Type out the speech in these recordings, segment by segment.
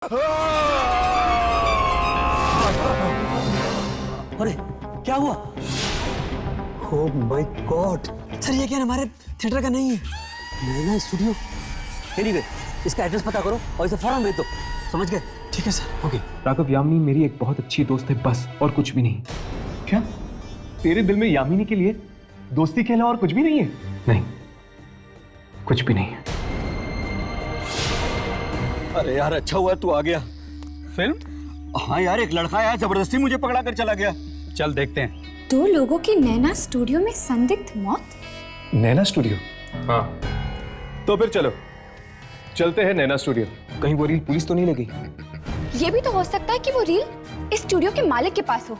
अरे क्या हुआ? ओह माय गॉड सर, ये क्या हमारे थिएटर का नहीं है, नैना स्टूडियो। ठीक इसका एड्रेस पता करो और इसे फौरन भेज दो। समझ गए? ठीक है सर। ओके। राघव, यामिनी मेरी एक बहुत अच्छी दोस्त है, बस और कुछ भी नहीं। क्या तेरे दिल में यामिनी के लिए दोस्ती के अलावा और कुछ भी नहीं है? नहीं, कुछ भी नहीं है। अरे यार अच्छा हुआ तू आ गया। फिल्म? हाँ यार, एक लड़का आया जबरदस्ती मुझे पकड़ा कर चला गया। चल देखते हैं। 2 लोगों की नैना स्टूडियो में संदिग्ध मौत। नैना स्टूडियो? हाँ, तो फिर चलो चलते हैं नैना स्टूडियो। कहीं वो रील पुलिस तो नहीं लगी? ये भी तो हो सकता है कि वो रील इस स्टूडियो के मालिक के पास हो।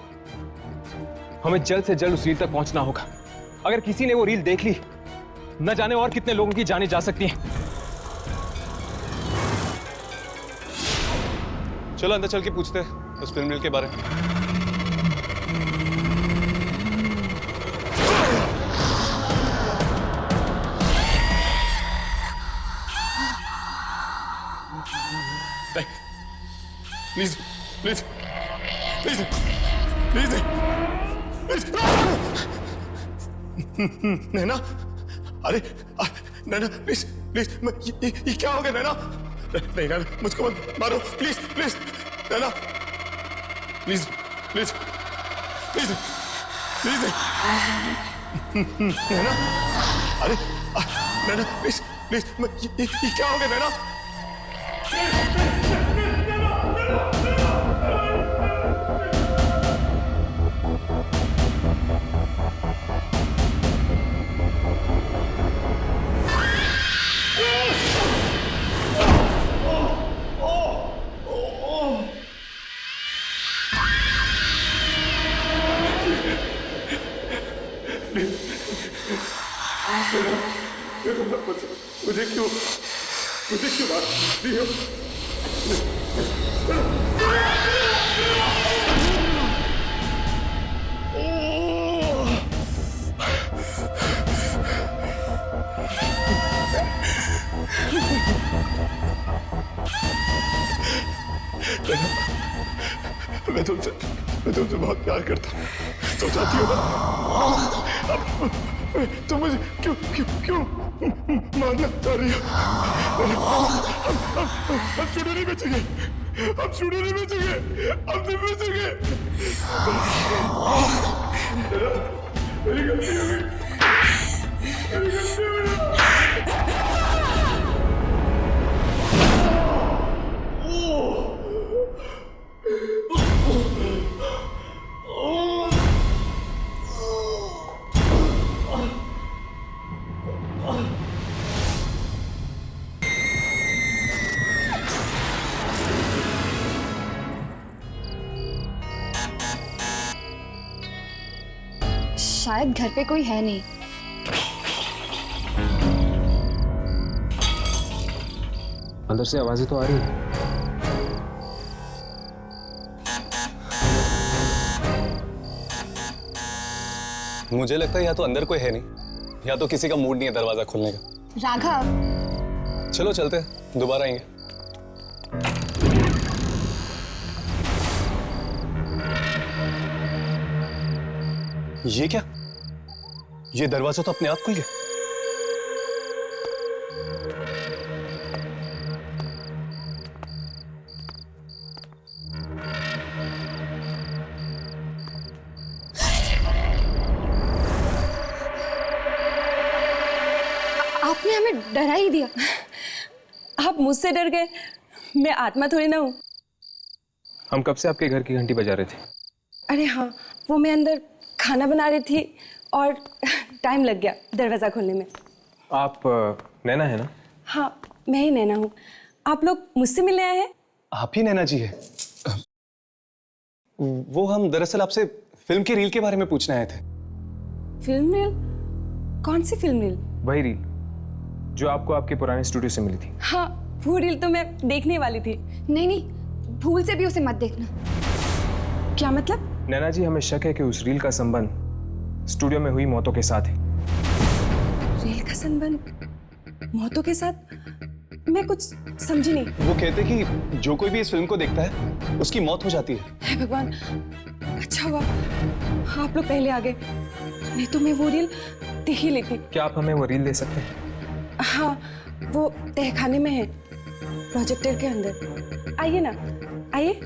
हमें जल्द से जल्द उस रील तक पहुंचना होगा। अगर किसी ने वो रील देख ली, न जाने और कितने लोगों की जानें जा सकती हैं। चलो अंदर चल के पूछते हैं उस फिल्म रील के बारे में। Please please please please please Naina, अरे नैना प्लीज प्लीज, ये क्या हो गया नैना? नहीं नैना, मुझको मत मारो please please Naina, please please please please Naina, अरे नैना प्लीज प्लीज, ये क्या हो गया नैना? मुझे क्यों मार दिया? मैं तुमसे बहुत प्यार करता हूँ। तुम चाहती हो ना? तुम मुझे क्यों क्यों क्यों मारना चाह रही हो? हम स्टूडियो नहीं बेचेंगे, हम स्टूडियो नहीं बेचेंगे, हम नहीं बेचेंगे। मेरी गलती हो गई, मेरी गलती हो गई। शायद घर पे कोई है नहीं। अंदर से आवाजें तो आ रही हैं। मुझे लगता है या तो अंदर कोई है नहीं, या तो किसी का मूड नहीं है दरवाजा खोलने का। राघव, चलो चलते हैं, दोबारा आएंगे। ये क्या? ये दरवाजा तो अपने आप खुल गया। आपने हमें डरा ही दिया। आप मुझसे डर गए? मैं आत्मा थोड़ी ना हूं। हम कब से आपके घर की घंटी बजा रहे थे। अरे हाँ, वो मैं अंदर खाना बना रही थी और टाइम लग गया दरवाजा खोलने में। आप नैना है ना? हाँ, मैं ही नैना हूँ। आप लोग मुझसे मिलने आए हैं? आप ही नैना जी है? वो हम दरअसल आपसे फिल्म की रील के बारे में पूछने आए थे। Film reel? कौन सी फिल्म रील? वही रील जो आपको आपके पुराने स्टूडियो से मिली थी। हाँ, वो रील तो मैं देखने वाली थी। नहीं नहीं, भूल से भी उसे मत देखना। क्या मतलब? नैना जी, हमें शक है कि उस रील का संबंध स्टूडियो में हुई मौतों के साथ है। रील का संबंध मौतों के साथ? मैं कुछ समझी नहीं। वो कहते कि जो कोई भी इस फिल्म को देखता है उसकी मौत हो जाती है। हे भगवान, अच्छा हुआ आप लोग पहले आ गए, नहीं तो मैं वो रील देख ही लेती। क्या आप हमें वो रील दे सकते हैं? हाँ, वो तहखाने में है, प्रोजेक्टर के अंदर। आइए ना, आइए।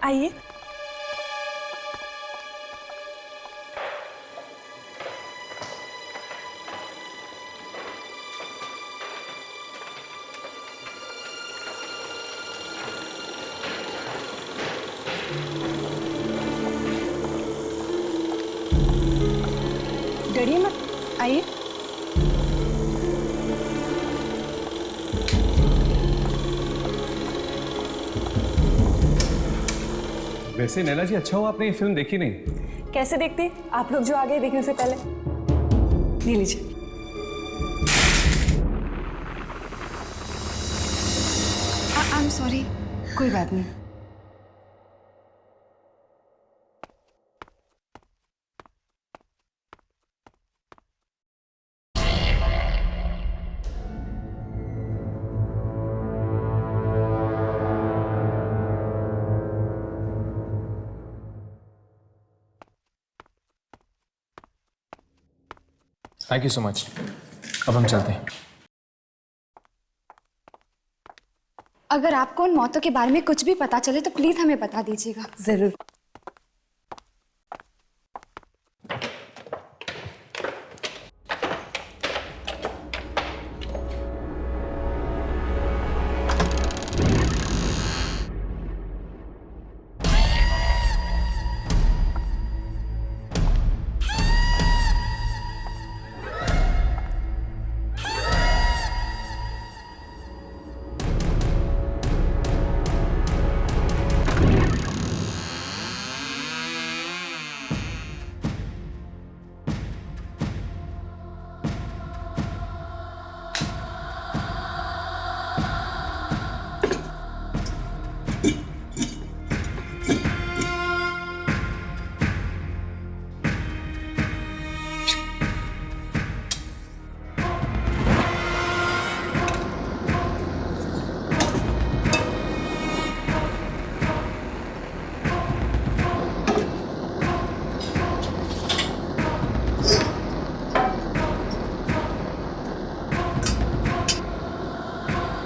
आइए। डरिए मत, आइए। वैसे नैना जी, अच्छा हुआ आपने ये फिल्म देखी नहीं। कैसे देखती आप लोग जो आ गए देखने से पहले। ले लीजिए। I am sorry. कोई बात नहीं। Thank you so much. अब हम चलते हैं। अगर आपको उन मौतों के बारे में कुछ भी पता चले तो प्लीज हमें बता दीजिएगा। जरूर।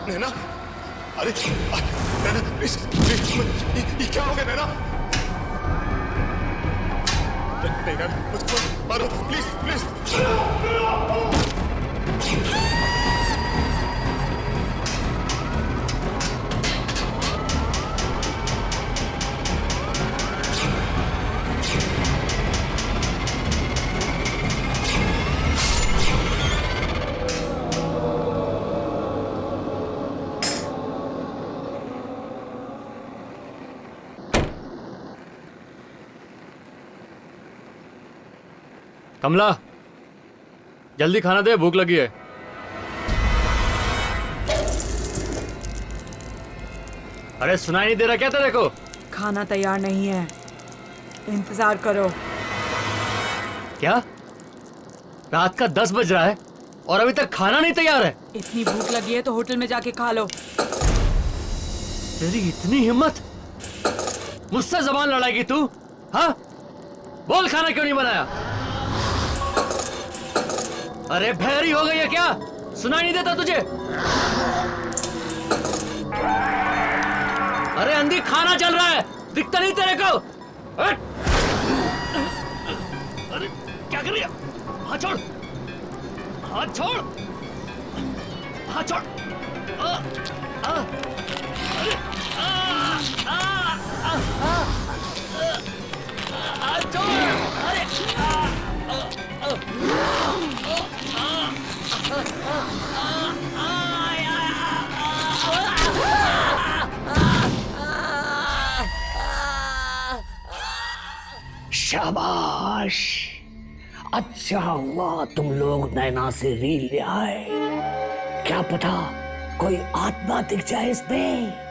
नैना, अरे नैना प्लीज प्लीज, ये क्या हो गया नैना? नैना मुझको मारो प्लीज प्लीज। कमला, जल्दी खाना दे, भूख लगी है। अरे सुनाई नहीं दे रहा क्या तेरे को? खाना तैयार नहीं है, इंतजार करो। क्या? रात का 10 बज रहा है और अभी तक खाना नहीं तैयार है? इतनी भूख लगी है तो होटल में जाके खा लो। तेरी इतनी हिम्मत, मुझसे जबान लड़ाएगी तू? हाँ, बोल खाना क्यों नहीं बनाया? अरे भैरी हो गई है क्या? सुनाई नहीं देता तुझे? अरे अंधी, खाना चल रहा है, दिखता नहीं तेरे को? अरे क्या कर रही है? हाथ छोड़, हाथ छोड़, हाथ छोड़। हाथ छोड़। शाबाश, अच्छा हुआ तुम लोग नैना से रील ले आए। क्या पता कोई आत्मा दिख जाए इसमें।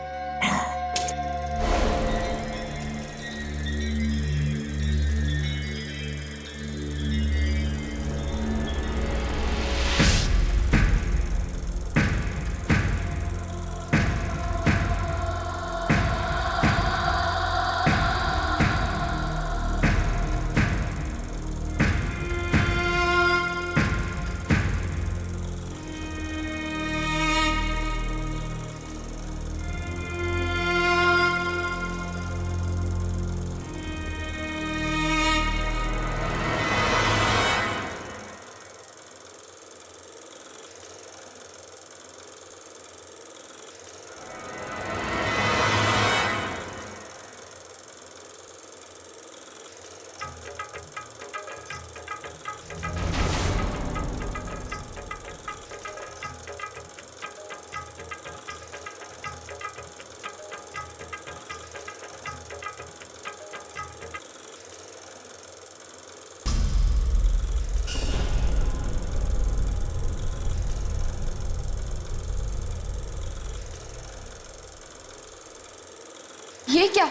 ये क्या?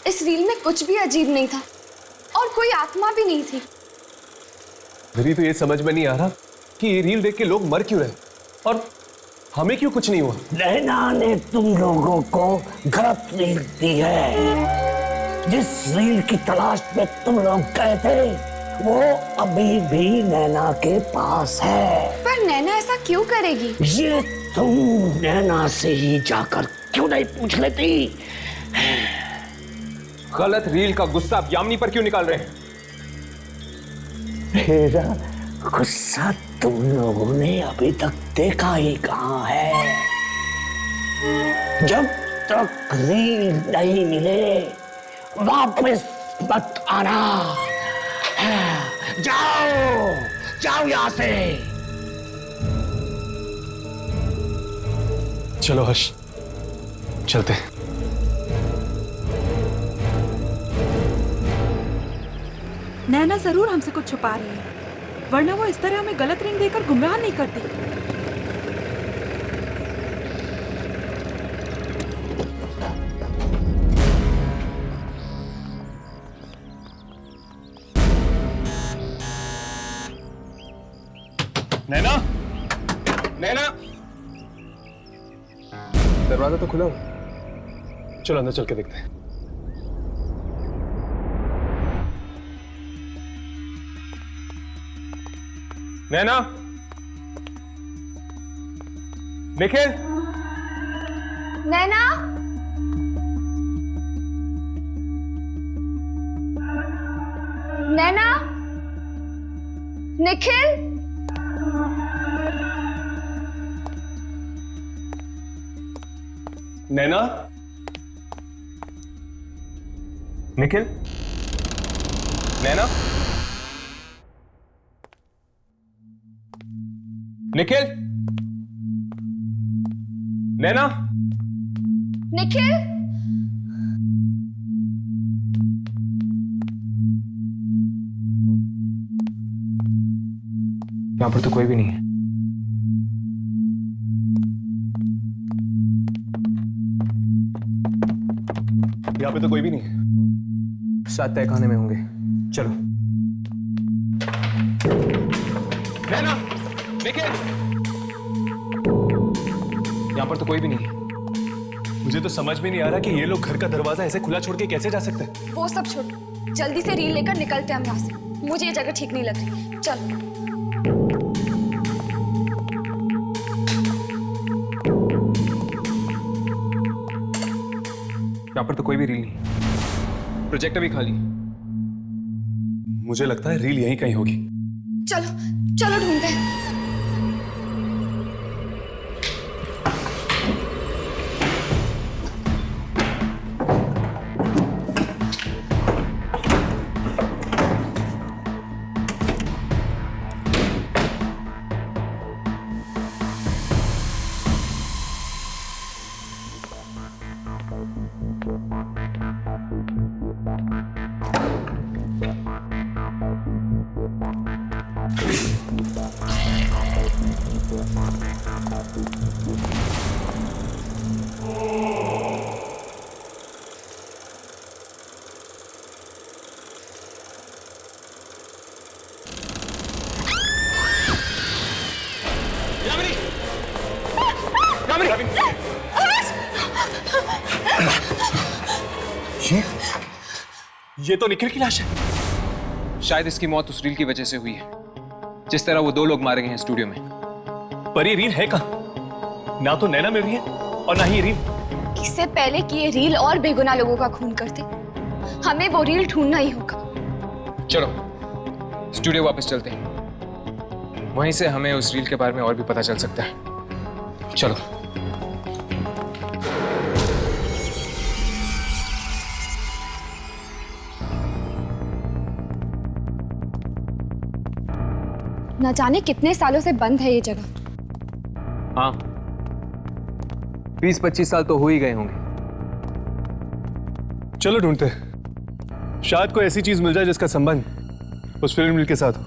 इस रील में कुछ भी अजीब नहीं था और कोई आत्मा भी नहीं थी। मेरी तो ये समझ में नहीं आ रहा कि ये रील देख के लोग मर क्यों रहे और हमें क्यों कुछ नहीं हुआ। नैना ने तुम लोगों को गलत रील दी है। जिस रील की तलाश में तुम लोग गए थे वो अभी भी नैना के पास है। पर नैना ऐसा क्यों करेगी? ये तुम नैना से ही जाकर क्यों नहीं पूछ लेती? गलत रील का गुस्सा आप यामिनी पर क्यों निकाल रहे हैं? मेरा गुस्सा तुम लोगों ने अभी तक देखा ही कहां है। जब तक रील नहीं मिले वापस मत आना। जाओ जाओ यहां से। चलो हर्ष, चलते हैं। नैना जरूर हमसे कुछ छुपा रही है, वरना वो इस तरह हमें गलत रिंग देकर गुमराह नहीं करती। नैना, नैना, दरवाजा तो खुला हो, चलो अंदर चल के देखते हैं। नैना, निखिल, नैना, नैना, निखिल, नैना, निखिल, नैना, निखिल, नैना, निखिल। यहां पर तो कोई भी नहीं है। यहाँ पे तो कोई भी नहीं है। शायद तहखाने में होंगे। चलो। नैना, निखिल, यहाँ पर तो कोई भी नहीं है। मुझे तो समझ में नहीं आ रहा कि ये लोग घर का दरवाजा ऐसे खुला छोड़ के कैसे जा सकते हैं। वो सब छोड़ो, जल्दी से रील लेकर निकलते हैं हम यहाँ से। मुझे ये जगह ठीक नहीं लग रही। चलो। यहाँ पर तो कोई भी रील नहीं, प्रोजेक्टर भी खाली। मुझे लगता है रील यहीं कहीं होगी। चलो चलो ढूंढते हैं। ये तो निखिल की लाश है। शायद इसकी मौत उस रील की वजह से हुई है, जिस तरह वो 2 लोग मारे गए हैं स्टूडियो में। पर ये रील है कहां? ना तो नैना मिल रही है और ना ही ये रील। इससे पहले कि ये रील और बेगुनाह लोगों का खून करते, हमें वो रील ढूंढना ही होगा। चलो स्टूडियो वापस चलते हैं, वहीं से हमें उस रील के बारे में और भी पता चल सकता है। चलो। न जाने कितने सालों से बंद है ये जगह। हाँ, 20-25 साल तो हो ही गए होंगे। चलो ढूंढते हैं, शायद कोई ऐसी चीज मिल जाए जिसका संबंध उस फिल्म रील के साथ हो।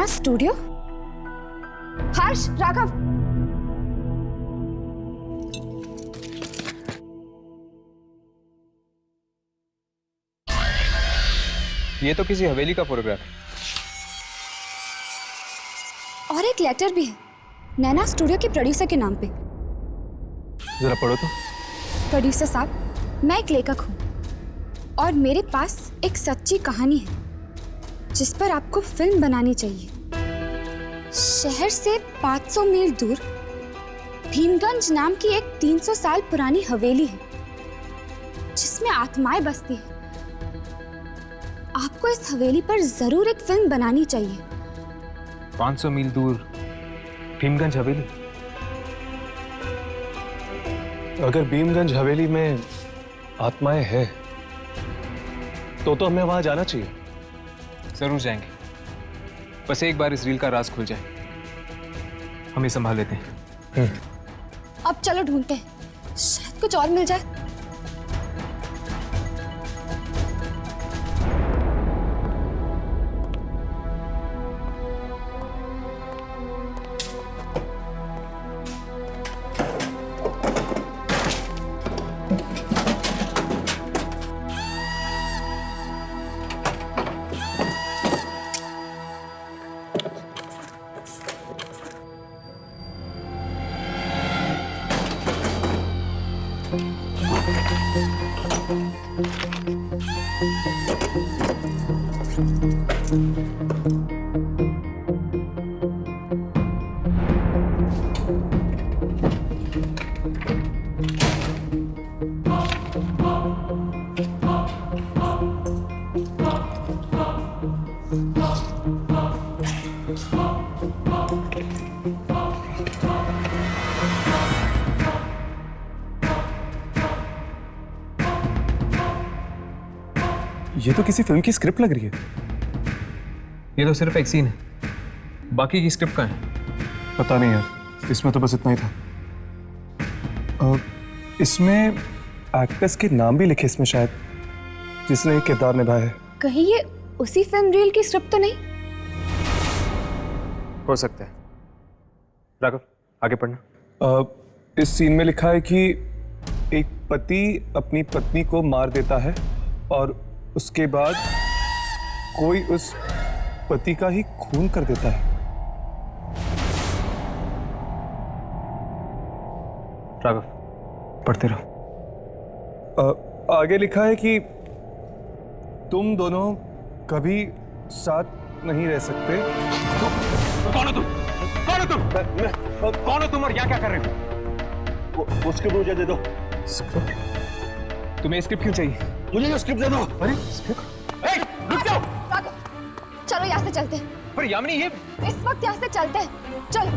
नैना स्टूडियो? हर्ष, राघव, ये तो किसी हवेली का फोटोग्राफ है। और एक लेटर भी है नैना स्टूडियो के प्रोड्यूसर के नाम पे। जरा पढ़ो तो। प्रोड्यूसर साहब, मैं एक लेखक हूँ और मेरे पास एक सच्ची कहानी है जिस पर आपको फिल्म बनानी चाहिए। शहर से 500 मील दूर भीमगंज नाम की एक 300 साल पुरानी हवेली है जिसमें आत्माएं बसती हैं। आपको इस हवेली पर जरूर एक फिल्म बनानी चाहिए। 500 मील दूर भीमगंज हवेली? अगर भीमगंज हवेली में आत्माएं हैं तो हमें वहां जाना चाहिए। जरूर जाएंगे, बस एक बार इस रील का राज खुल जाए। हम ये संभाल लेते हैं। अब चलो ढूंढते हैं, शायद कुछ और मिल जाए। ये तो किसी फिल्म की स्क्रिप्ट लग रही है। ये तो सिर्फ एक सीन है, बाकी की स्क्रिप्ट कहाँ है? पता नहीं यार, इसमें तो बस इतना ही था। इसमें एक्टर्स के नाम भी लिखे इसमें शायद, जिसने एक किरदार निभाया है। कहीं ये उसी फिल्म रील की स्क्रिप्ट तो नहीं? हो सकता है। राघव, आगे पढ़ना। इस सीन में लिखा है कि एक पति अपनी पत्नी को मार देता है और उसके बाद कोई उस पति का ही खून कर देता है। राघव, पढ़ते रहो। आगे लिखा है कि तुम दोनों कभी साथ नहीं रह सकते। कौन हो तुम? कौन हो तुम? कौन हो तुम और यहाँ क्या कर रहे हो? वो स्क्रिप्ट मुझे दे दो। तुम्हें स्क्रिप्ट क्यों चाहिए? मुझे ये स्क्रिप्ट दे दो। अरे स्क्रिप्ट? रुक जाओ। राघव, चलो यहाँ से चलते हैं। पर यामिनी, ये इस वक्त यहाँ से चलते हैं, चलो।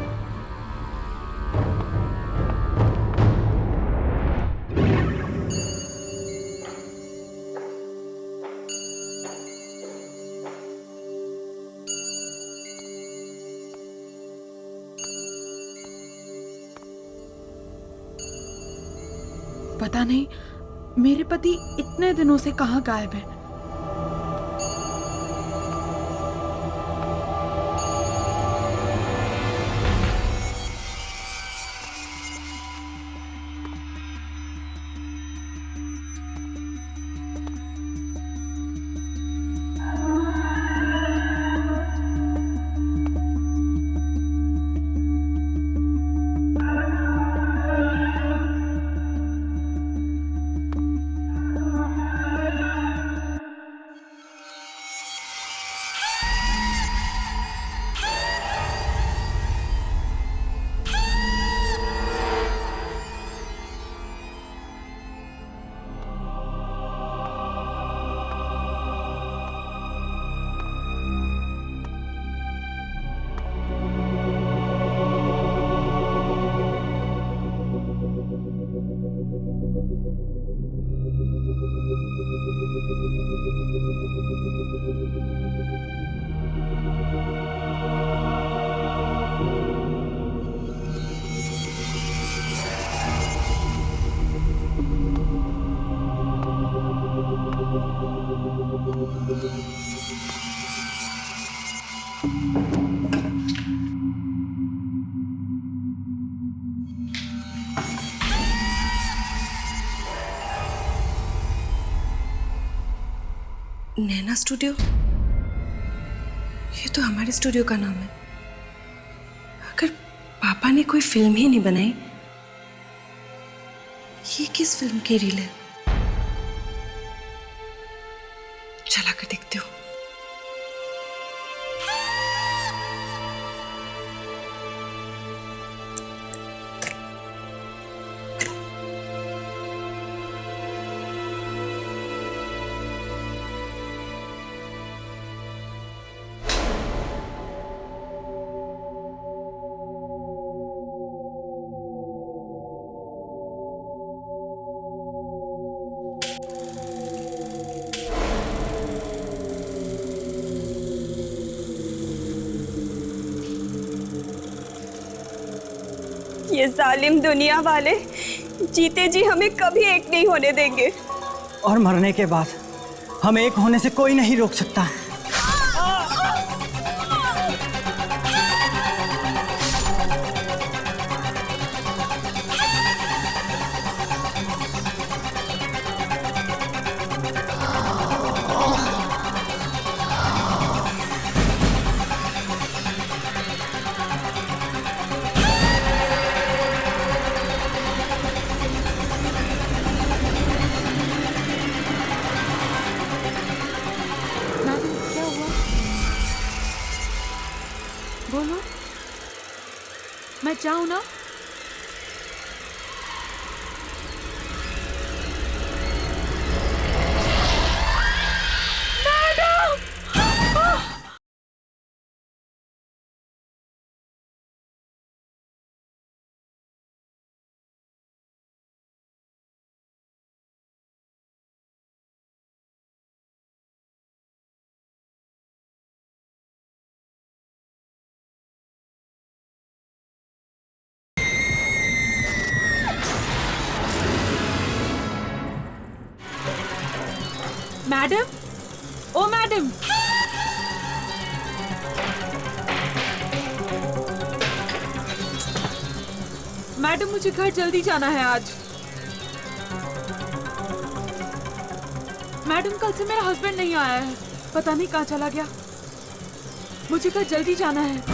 पता नहीं मेरे पति इतने दिनों से कहाँ गायब है। नैना स्टूडियो? ये तो हमारे स्टूडियो का नाम है। अगर पापा ने कोई फिल्म ही नहीं बनाई, ये किस फिल्म की रील है? चला कर देखती हूँ। ये जालिम दुनिया वाले जीते जी हमें कभी एक नहीं होने देंगे। और मरने के बाद हम एक होने से कोई नहीं रोक सकता। बोलो, मैं जाऊं ना? मैडम, ओ मैडम, मैडम मुझे घर जल्दी जाना है आज। मैडम कल से मेरा हस्बैंड नहीं आया है, पता नहीं कहाँ चला गया। मुझे घर जल्दी जाना है।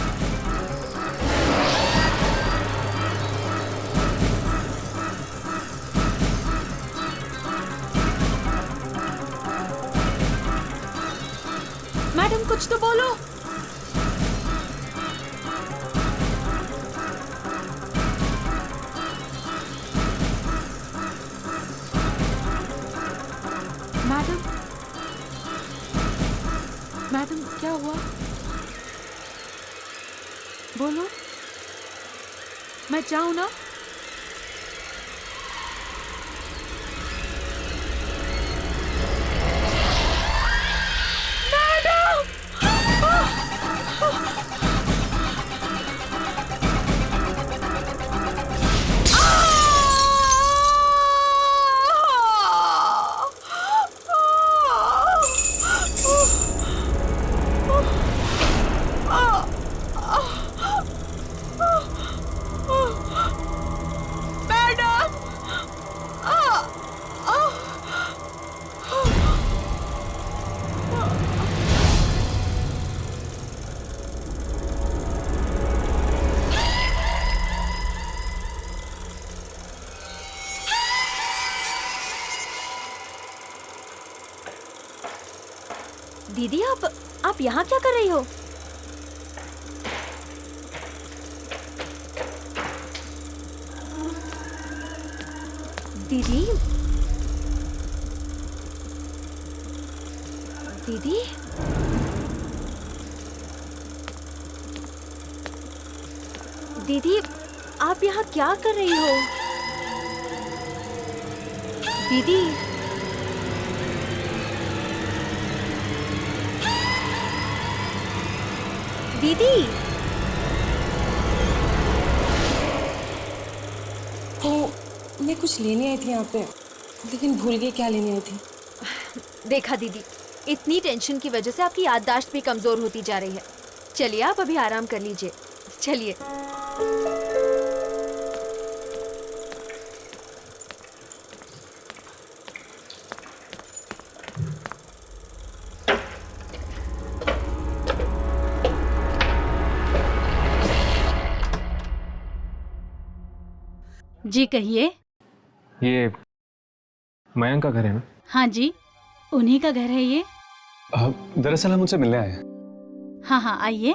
मैडम कुछ तो बोलो। मैडम, मैडम क्या हुआ? बोलो, मैं जाऊं ना? दीदी आप यहाँ क्या कर रही हो? दीदी, दीदी, दीदी आप यहाँ क्या कर रही हो? दीदी, दीदी, मैं कुछ लेने आई थी यहाँ पे, लेकिन भूल गई क्या लेने आई थी। देखा दीदी, इतनी टेंशन की वजह से आपकी याददाश्त भी कमजोर होती जा रही है। चलिए आप अभी आराम कर लीजिए। चलिए। जी कहिए। ये मयंक का घर है ना? हाँ जी, उन्हीं का घर है ये। दरअसल हम उनसे मिलने आए हैं। हाँ हाँ आइए।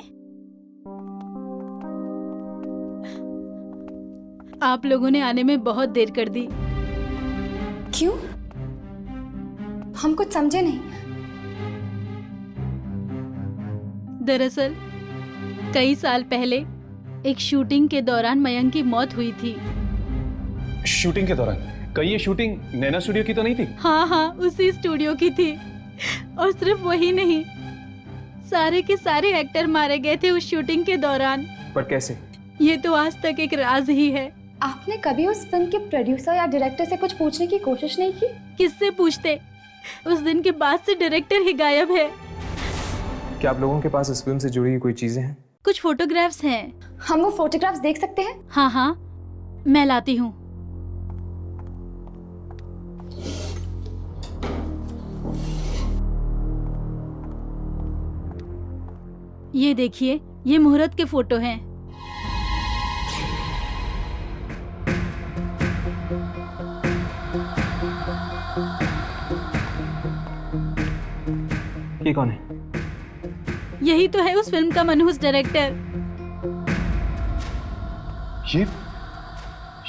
आप लोगों ने आने में बहुत देर कर दी। क्यों? हम कुछ समझे नहीं। दरअसल कई साल पहले एक शूटिंग के दौरान मयंक की मौत हुई थी। शूटिंग के दौरान? कहीं ये शूटिंग नैना स्टूडियो की तो नहीं थी? हाँ हाँ उसी स्टूडियो की थी। और सिर्फ वही नहीं, सारे के सारे एक्टर मारे गए थे उस शूटिंग के दौरान। पर कैसे? ये तो आज तक एक राज ही है। आपने कभी उस फिल्म के प्रोड्यूसर या डायरेक्टर से कुछ पूछने की कोशिश नहीं की? किससे पूछते? उस दिन के बाद से डायरेक्टर ही गायब है। क्या आप लोगों के पास इस फिल्म से जुड़ी हुई कोई चीजें हैं? कुछ फोटोग्राफ्स हैं। हम वो फोटोग्राफ्स देख सकते हैं? हाँ हाँ मैं लाती हूँ। ये देखिए, ये मुहूर्त के फोटो हैं। ये कौन है? यही तो है उस फिल्म का मनहूस डायरेक्टर।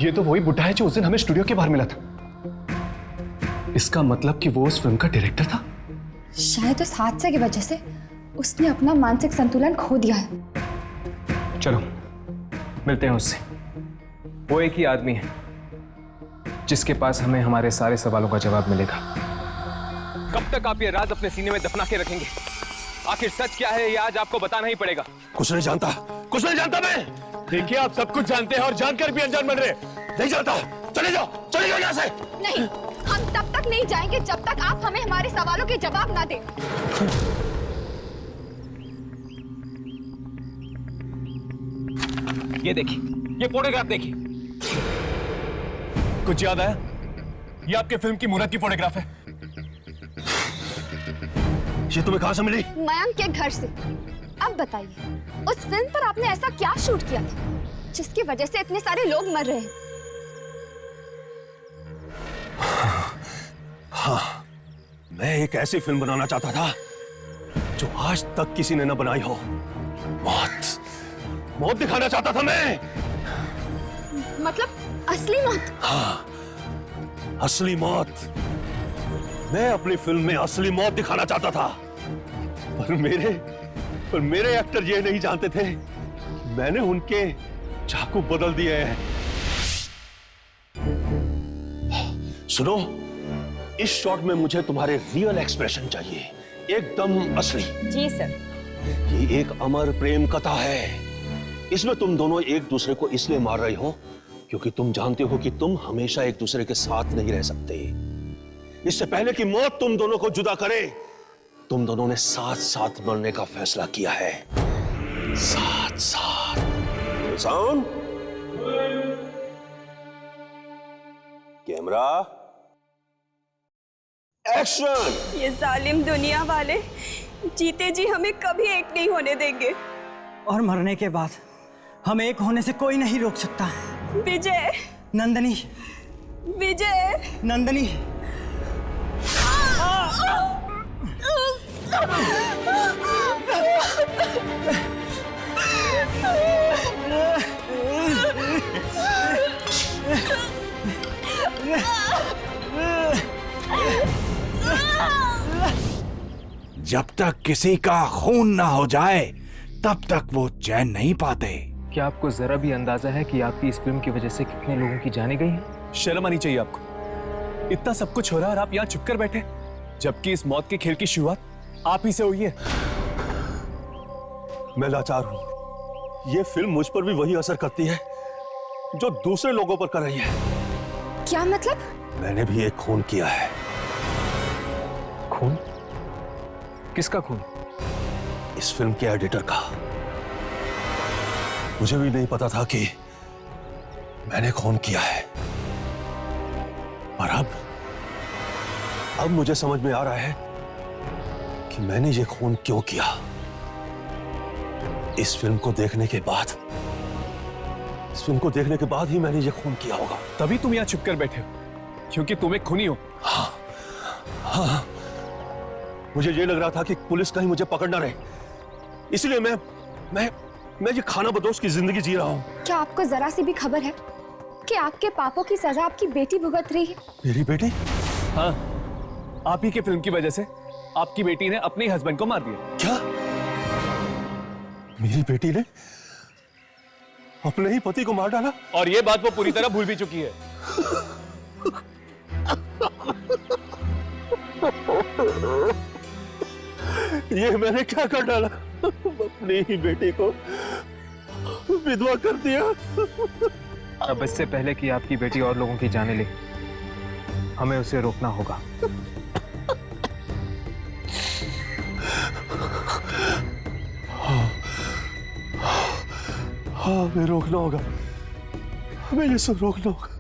ये तो वही बुड्ढा है जो उस दिन हमें स्टूडियो के बाहर मिला था। इसका मतलब कि वो उस फिल्म का डायरेक्टर था। शायद उस हादसे की वजह से उसने अपना मानसिक संतुलन खो दिया है। चलो मिलते हैं उससे। वो एक ही आदमी है जिसके पास हमें हमारे सारे सवालों का जवाब मिलेगा। कब तक आप ये राज अपने सीने में दफना के रखेंगे? आखिर सच क्या है ये आज आपको बताना ही पड़ेगा। कुछ नहीं जानता, कुछ नहीं जानता मैं। देखिए आप सब कुछ जानते हैं और जानकर भी अनजान बन रहे। नहीं जानता, चले जाओ यहाँ से। नहीं, हम तब तक नहीं जाएंगे जब तक आप हमें हमारे सवालों के जवाब ना दें। ये देखिए, ये फोटोग्राफ देखिए। कुछ याद आया? ये आपके फिल्म की मुहूर्त की फोटोग्राफ है। ये तुम्हें कहां से मिली? मयंक के घर से। अब बताइए, उस फिल्म पर आपने ऐसा क्या शूट किया था जिसकी वजह से इतने सारे लोग मर रहे हैं? हाँ, मैं एक ऐसी फिल्म बनाना चाहता था जो आज तक किसी ने न बनाई हो। मौत दिखाना चाहता था मैं। मतलब असली मौत? हाँ, असली मौत। मैं अपनी फिल्म में असली मौत दिखाना चाहता था, पर मेरे एक्टर ये नहीं जानते थे मैंने उनके चाकू बदल दिए हैं। सुनो, इस शॉट में मुझे तुम्हारे रियल एक्सप्रेशन चाहिए, एकदम असली। जी सर। ये एक अमर प्रेम कथा है। इसमें तुम दोनों एक दूसरे को इसलिए मार रही हो क्योंकि तुम जानते हो कि तुम हमेशा एक दूसरे के साथ नहीं रह सकते। इससे पहले कि मौत तुम दोनों को जुदा करे, तुम दोनों ने साथ साथ मरने का फैसला किया है। साथ साथ। Sound, camera, action. ये जालिम दुनिया वाले जीते जी हमें कभी एक नहीं होने देंगे। और मरने के बाद हम एक होने से कोई नहीं रोक सकता। विजय। नंदनी। विजय। नंदनी। जब तक किसी का खून ना हो जाए तब तक वो चैन नहीं पाते। क्या आपको जरा भी अंदाजा है कि आपकी इस फिल्म की वजह से कितने लोगों की जाने गई हैं? शर्म आनी चाहिए आपको। इतना सब कुछ हो रहा है और आप यहाँ चुप कर बैठे, जबकि इस मौत के खेल की शुरुआत आप ही से हुई है। मैं लाचार हूं। ये फिल्म मुझ पर भी वही असर करती है जो दूसरे लोगों पर कर रही है। क्या मतलब? मैंने भी एक खून किया है। खून? किसका खून? इस फिल्म के एडिटर का। मुझे भी नहीं पता था कि मैंने खून किया है, और अब मुझे समझ में आ रहा है कि मैंने ये खून क्यों किया। इस फिल्म को देखने के बाद इस फिल्म को देखने के बाद ही मैंने ये खून किया होगा। तभी तुम यहाँ छुप कर बैठे हो, क्योंकि तुम एक खूनी हो। हाँ, मुझे ये लग रहा था कि पुलिस कहीं मुझे पकड़ ना रहे, इसलिए मैं ये खाना बदोश की जिंदगी जी रहा हूँ। क्या आपको जरा सी भी खबर है कि आपके पापों की सजा आपकी बेटी भुगत रही है? मेरी बेटी? हाँ, आप ही के फिल्म की वजह से आपकी बेटी ने अपने हस्बैंड को मार दिया। क्या? मेरी बेटी ने अपने ही पति को मार डाला? और ये बात वो पूरी तरह भूल भी चुकी है। ये मैंने क्या कर डाला? अपनी ही बेटी को विधवा कर दिया। अब इससे पहले कि आपकी बेटी और लोगों की जाने ले, हमें उसे रोकना होगा। हाँ, हमें रोकना होगा, हमें ये सब रोकना होगा।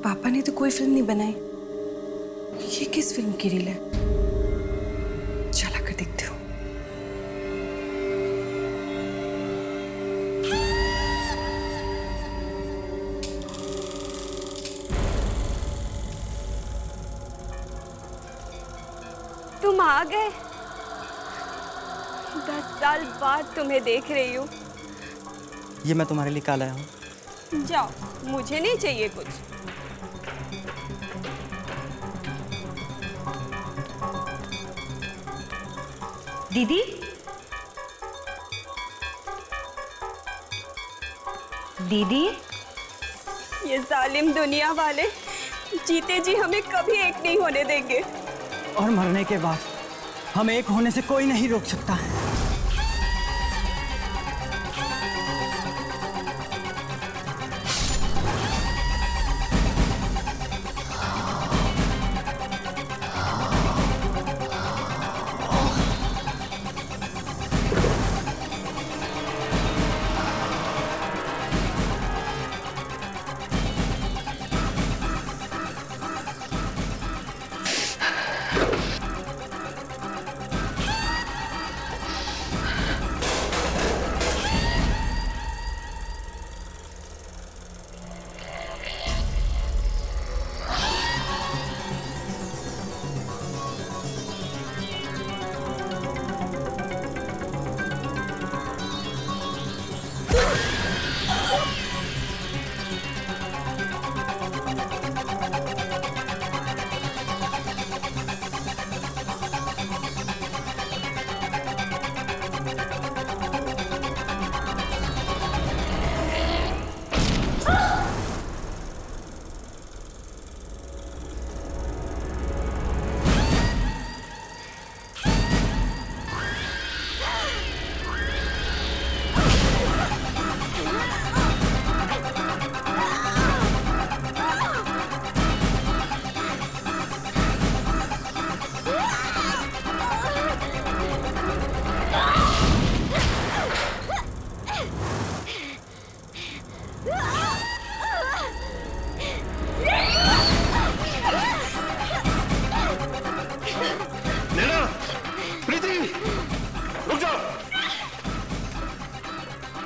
पापा ने तो कोई फिल्म नहीं बनाई, ये किस फिल्म की रील है? चला कर देखती हूँ। तुम आ गए। 10 साल बाद तुम्हें देख रही हूँ। ये मैं तुम्हारे लिए काला हूँ। जाओ, मुझे नहीं चाहिए कुछ। दीदी, दीदी, ये जालिम दुनिया वाले जीते जी हमें कभी एक नहीं होने देंगे। और मरने के बाद हम एक होने से कोई नहीं रोक सकता।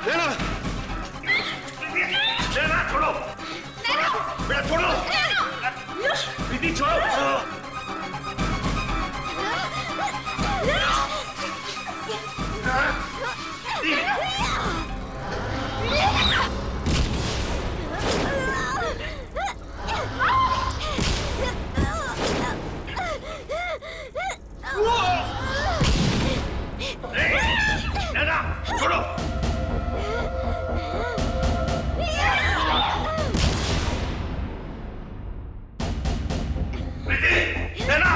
नैना नैना छोड़ो बेटा छोड़ो प्रीति छोड़ो नैना छोड़ो नैना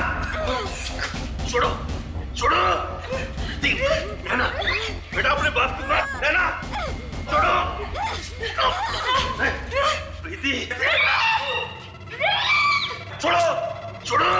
छोड़ो छोड़ो नैना बेटा अपने बाप को मार नैना छोड़ो प्रीति छोड़ो छोड़ो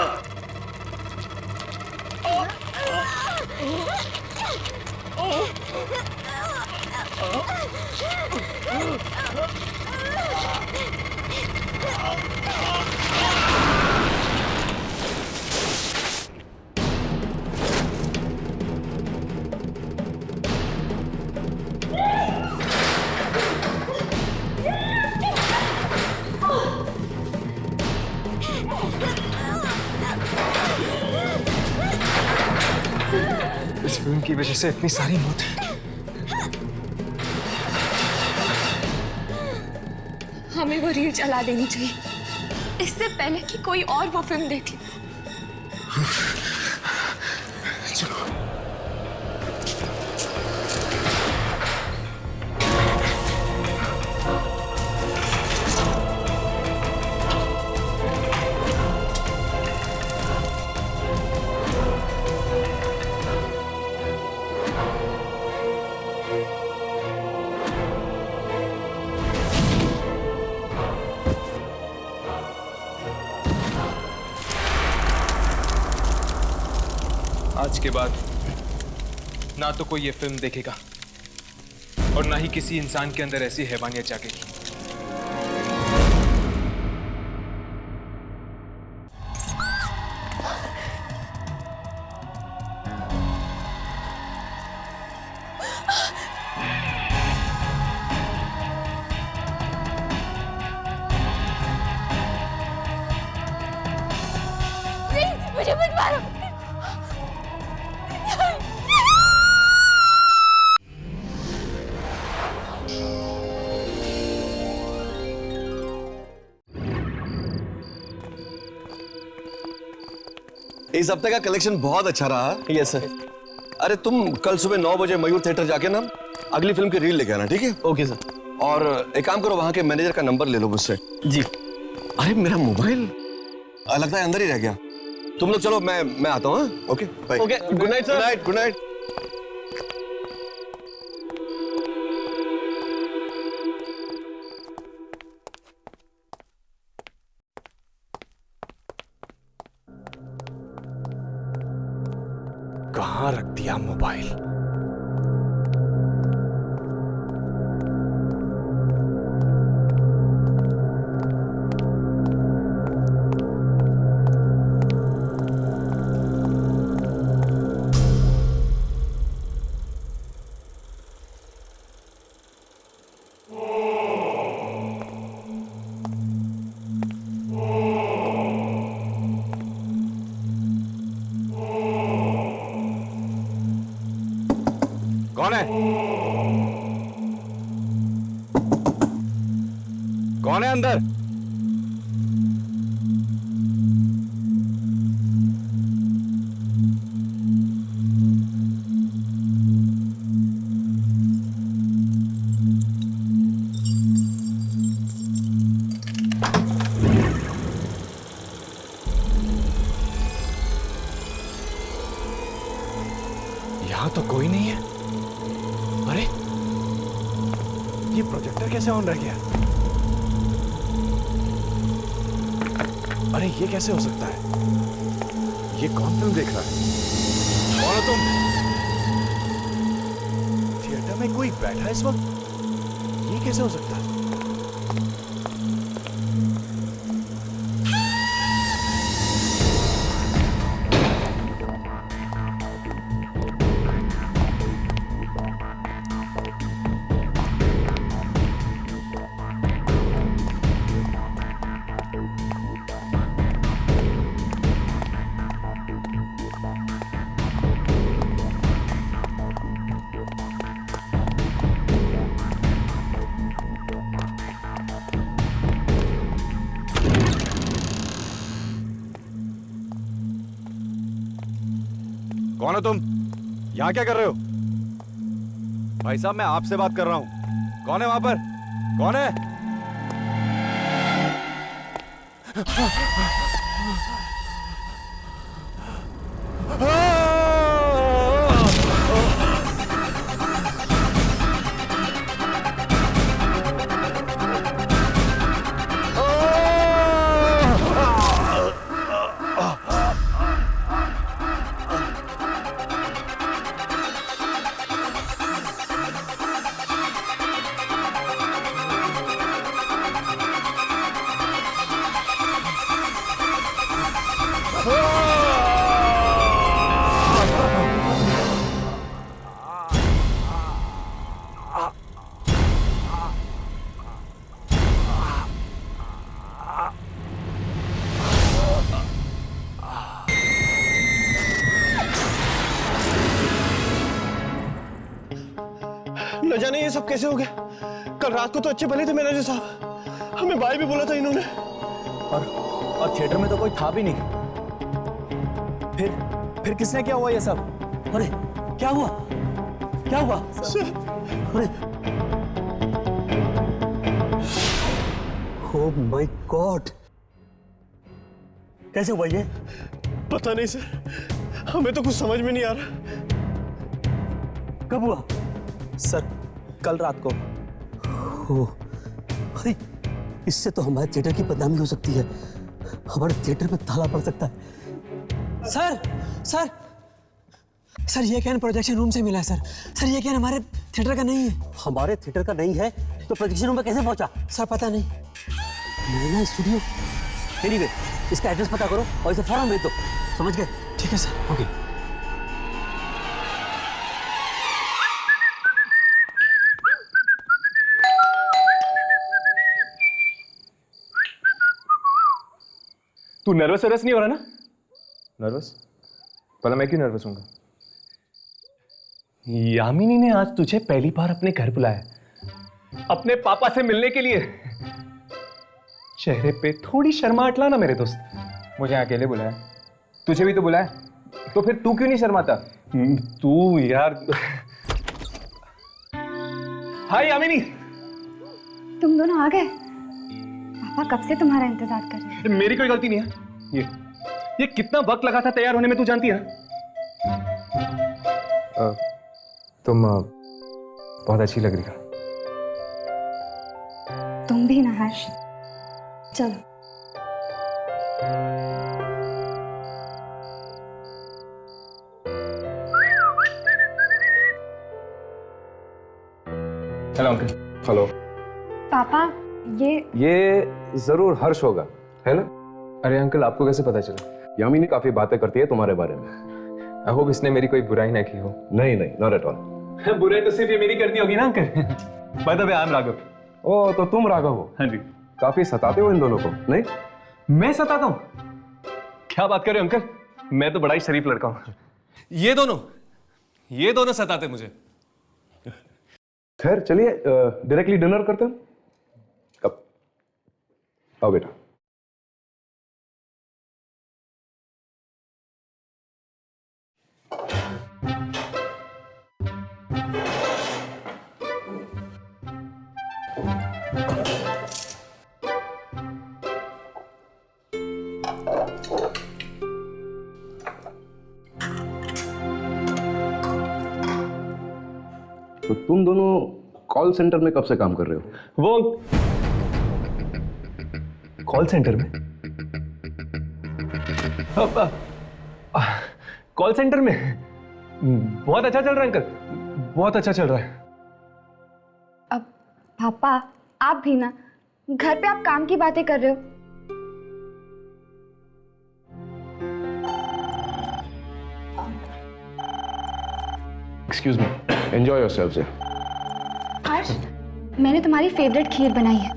इस फिल्म की वजह से इतनी सारी मौत। हमें वो रील चला देनी चाहिए इससे पहले कि कोई और वो फिल्म देख ले। आज के बाद ना तो कोई ये फिल्म देखेगा और ना ही किसी इंसान के अंदर ऐसी हैवानियत जागेगी। मुझे मत मारो। इस हफ्ते का कलेक्शन बहुत अच्छा रहा। Yes sir. अरे तुम कल सुबह 9 बजे मयूर थिएटर जाके ना अगली फिल्म की रील लेके आना, ठीक है? Okay sir. और एक काम करो, वहां के मैनेजर का नंबर ले लो मुझसे। जी। अरे मेरा मोबाइल लगता है अंदर ही रह गया। तुम लोग चलो, मैं आता हूँ। Okay bye. Okay good night sir. Good night, good night. कहाँ रख दिया मोबाइल? कौन है? कौन है अंदर? यहां तो कोई नहीं है। अरे ये प्रोजेक्टर कैसे ऑन रह गया? अरे ये कैसे हो सकता है? ये कौन फिल्म देख रहा है? कौन हो तुम? थिएटर में कोई बैठा है इस वक्त? ये कैसे हो सकता है? कौन हो तुम? यहाँ क्या कर रहे हो? भाई साहब, मैं आपसे बात कर रहा हूँ। कौन है वहां पर? कौन है? न जाने ये सब कैसे हो गया। कल रात को तो अच्छे भले थे मैनेजर साहब, हमें बाय भी बोला था इन्होंने। और थिएटर में तो कोई था भी नहीं। फिर किसने क्या हुआ ये सब? अरे क्या हुआ? क्या हुआ? अरे ओह माय गॉड, कैसे हुआ ये? पता नहीं सर, हमें तो कुछ समझ में नहीं आ रहा। कब हुआ? सर कल रात को। अरे इससे तो हमारे थिएटर की बदनामी हो सकती है, हमारे थिएटर पे ताला पड़ सकता है। सर सर सर ये कैन प्रोजेक्शन रूम से मिला है सर। सर ये कैन हमारे थिएटर का नहीं है। हमारे थिएटर का नहीं है तो प्रोजेक्शन रूम में कैसे पहुंचा? सर पता नहीं। नैना स्टूडियो। एनीवे इसका एड्रेस पता करो और इसे फौरन भेज दो। समझ गए? ठीक है सर। ओके। तू नर्वस नहीं हो रहा ना? नर्वस? भला मैं क्यों नर्वस होऊंगा? यामिनी ने आज तुझे पहली बार अपने घर बुलाया, अपने पापा से मिलने के लिए। चेहरे पे थोड़ी शर्माहट ला ना मेरे दोस्त। मुझे अकेले बुलाया, तुझे भी तो बुलाया, तो फिर तू क्यों नहीं शर्माता? तू यार। हाय यामिनी। तुम दोनों आ गए? पापा कब से तुम्हारा इंतजार कर रहे हैं। मेरी कोई गलती नहीं है। ये कितना वक्त लगा था तैयार होने में, तू जानती है ना? तुम बहुत अच्छी लग रही हो। तुम भी ना हर्ष। चलो। Hello uncle. हेलो। पापा ये जरूर हर्ष होगा, है ना? अरे अंकल, आपको कैसे पता चला? यामिनी काफी बातें करती है तुम्हारे बारे में। आई होप इसने मेरी कोई बुराई ना की हो। नहीं नहीं, नॉट एट ऑल। बुराई तो सिर्फ ये मेरी करनी होगी ना uncle. By the way, I am Raghav. ओ, तो तुम राघव हो? हाँ जी। काफी सताते हो इन दोनों को, नहीं? मैं सताता हूँ? क्या बात कर रहे हो अंकल, मैं तो बड़ा ही शरीफ लड़का हूँ। ये दोनों सताते मुझे। खैर चलिए डायरेक्टली डिनर करते हैं। कब? आओ बेटा। तो तुम दोनों कॉल सेंटर में कब से काम कर रहे हो? वो कॉल सेंटर में? कॉल सेंटर में बहुत अच्छा चल रहा है अंकल, बहुत अच्छा चल रहा है। अब पापा आप भी ना, घर पे आप काम की बातें कर रहे हो। Excuse me, enjoy yourselves. Harsh, मैंने तुम्हारी फेवरेट खीर बनाई है,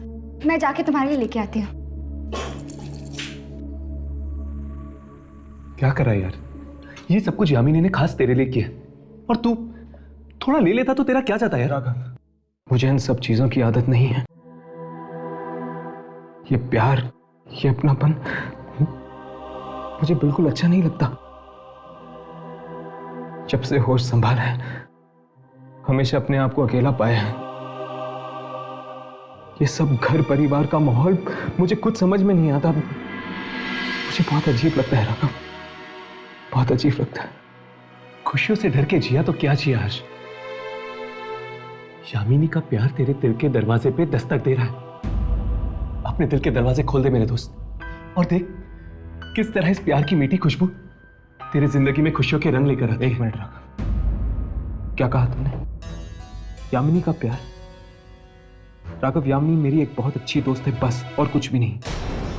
मैं जाके तुम्हारे लिए लेके आती हूँ। क्या कर रहा है यार? ये सब कुछ यामिनी ने खास तेरे लिए किया, और तू थोड़ा ले लेता तो तेरा क्या जाता है यार? मुझे इन सब चीजों की आदत नहीं है। ये प्यार, ये अपनापन मुझे बिल्कुल अच्छा नहीं लगता। जब से होश संभाला है हमेशा अपने आप को अकेला पाया है। ये सब घर परिवार का माहौल मुझे कुछ समझ में नहीं आता। मुझे बहुत अजीब लगता है राघव, बहुत अजीब लगता है। खुशियों से डर के जिया तो क्या जिया आज। यामिनी का प्यार तेरे दिल के दरवाजे पे दस्तक दे रहा है। अपने दिल के दरवाजे खोल दे मेरे दोस्त, और देख किस तरह इस प्यार की मीठी खुशबू तेरे जिंदगी में खुशियों के रंग लेकर आती है। 1 मिनट राघव, क्या कहा तुमने? यामिनी का प्यार? राघव, यामिनी मेरी एक बहुत अच्छी दोस्त है बस, और कुछ भी नहीं।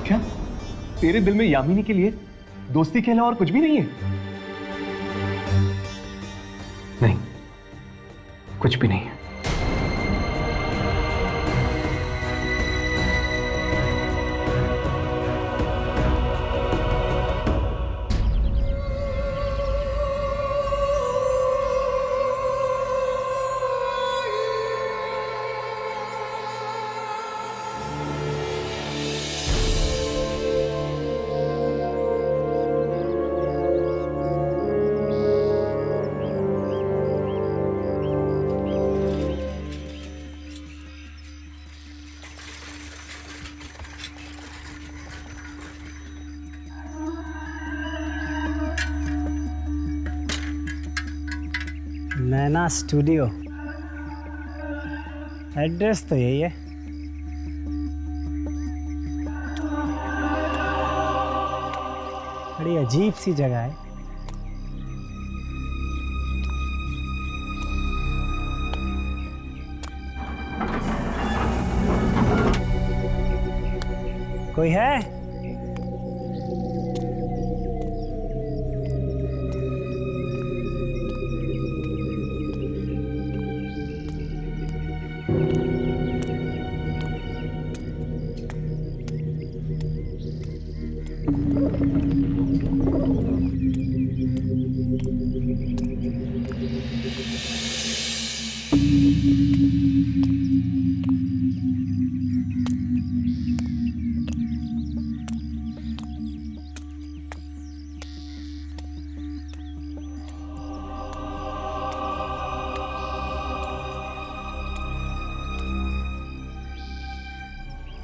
क्या तेरे दिल में यामिनी के लिए दोस्ती के अलावा और कुछ भी नहीं है? नहीं, कुछ भी नहीं है। नैना स्टूडियो, एड्रेस तो यही है। बड़ी अजीब सी जगह है। कोई है?